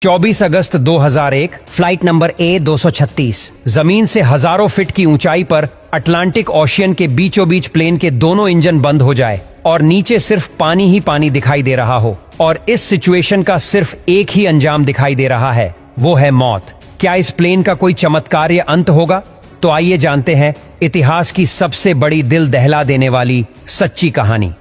24 अगस्त 2001 flight number A236 जमीन से हजारों फीट की ऊंचाई पर अटलांटिक ओशियन के बीचों बीच प्लेन के दोनों इंजन बंद हो जाए और नीचे सिर्फ पानी ही पानी दिखाई दे रहा हो और इस सिचुएशन का सिर्फ एक ही अंजाम दिखाई दे रहा है, वो है मौत। क्या इस प्लेन का कोई चमत्कार या अंत होगा? तो आइए जानते हैं इतिहास की सबसे बड़ी दिल दहला देने वाली सच्ची कहानी।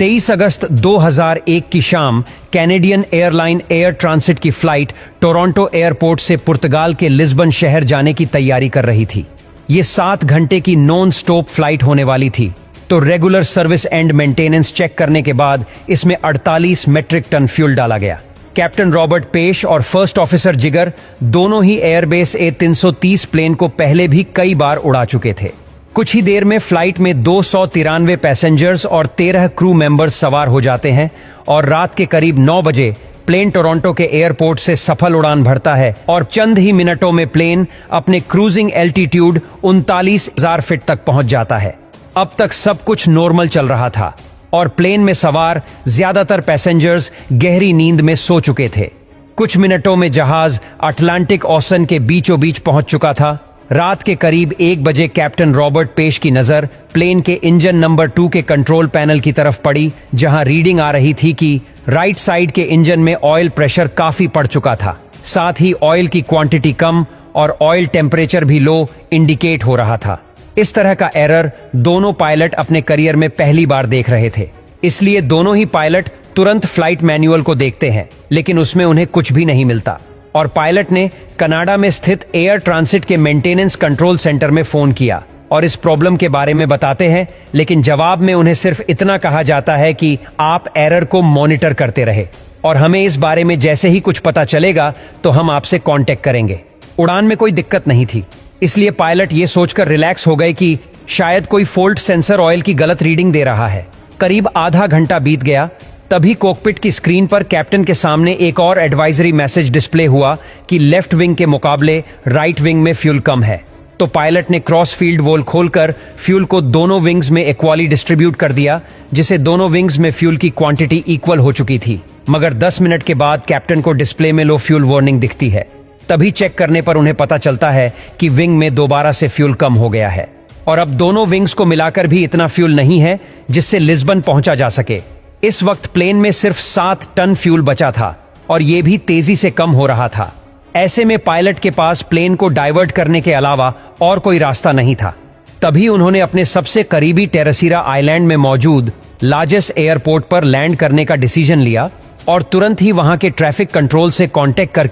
23 अगस्त 2001 की शाम कैनेडियन एयरलाइन एयर ट्रांसिट की फ्लाइट टोरंटो एयरपोर्ट से पुर्तगाल के लिस्बन शहर जाने की तैयारी कर रही थी। ये 7 घंटे की नॉन स्टॉप फ्लाइट होने वाली थी, तो regular service and maintenance check करने के बाद इसमें 48 मेट्रिक टन फ्यूल डाला गया। कैप्टन रॉबर्ट पेश और फर्स्ट ऑफिसर जिगर दोनों ही एयरबेस A330 प्लेन को पहले भी कई बार उड़ा चुके थे। कुछ ही देर में फ्लाइट में 293 पैसेंजर्स और 13 क्रू मेंबर्स सवार हो जाते हैं और रात के करीब 9 बजे प्लेन टोरंटो के एयरपोर्ट से सफल उड़ान भरता है और चंद ही मिनटों में प्लेन अपने क्रूजिंग एल्टीट्यूड 39,000 फीट तक पहुंच जाता है। अब तक सब कुछ नॉर्मल चल रहा था और प्लेन में सवार ज्यादातर पैसेंजर्स गहरी नींद में सो चुके थे। कुछ मिनटों में जहाज अटलांटिक ओशन के बीचों बीच पहुंच चुका था। रात के करीब 1 बजे कैप्टन रॉबर्ट पेश की नजर प्लेन के इंजन नंबर 2 के कंट्रोल पैनल की तरफ पड़ी, जहां रीडिंग आ रही थी कि राइट साइड के इंजन में ऑयल प्रेशर काफी पड़ चुका था। साथ ही ऑयल की क्वांटिटी कम और ऑयल टेम्परेचर भी लो इंडिकेट हो रहा था। इस तरह का एरर दोनों पायलट अपने करियर में पहली बार देख रहे थे, इसलिए दोनों ही पायलट तुरंत फ्लाइट मैनुअल को देखते हैं, लेकिन उसमें उन्हें कुछ भी नहीं मिलता और पायलट ने कनाडा में स्थित एयर ट्रांसिट के मेंटेनेंस कंट्रोल सेंटर में फोन किया और इस प्रॉब्लम के बारे में बताते हैं, लेकिन जवाब में उन्हें सिर्फ इतना कहा जाता है कि आप एरर को मॉनिटर करते रहे और हमें इस बारे में जैसे ही कुछ पता चलेगा तो हम आपसे कांटेक्ट करेंगे। उड़ान में कोई दिक्कत नहीं थी, इसलिए पायलट ये सोचकर रिलैक्स हो गए कि शायद कोई फोल्ट सेंसर ऑयल की गलत रीडिंग दे रहा है। करीब आधा घंटा बीत गया, तभी कॉकपिट की स्क्रीन पर कैप्टन के सामने एक और एडवाइजरी मैसेज डिस्प्ले हुआ कि लेफ्ट विंग के मुकाबले राइट विंग में फ्यूल कम है। तो पायलट ने क्रॉस फील्ड वॉल खोलकर फ्यूल को दोनों विंग्स में इक्वली डिस्ट्रीब्यूट कर दिया, जिससे दोनों विंग्स में फ्यूल की क्वांटिटी इक्वल हो चुकी थी। मगर 10 मिनट के बाद कैप्टन को डिस्प्ले में लो फ्यूल वार्निंग दिखती है। तभी चेक करने पर उन्हें पता चलता है कि विंग में दोबारा से फ्यूल कम हो गया है और अब दोनों विंग्स को मिलाकर भी इतना फ्यूल नहीं है जिससे लिस्बन पहुंचा जा सके। इस वक्त प्लेन में सिर्फ 7 टन फ्यूल बचा था और यह भी तेजी से कम हो रहा था। ऐसे में पायलट के पास प्लेन को डाइवर्ट करने के अलावा और कोई रास्ता नहीं था। तभी उन्होंने अपने सबसे करीबी टेरेसीरा आइलैंड में मौजूद लार्जेस एयरपोर्ट पर लैंड करने का डिसीजन लिया और तुरंत ही वहां के ट्रैफिक कंट्रोल से कांटेक्ट करके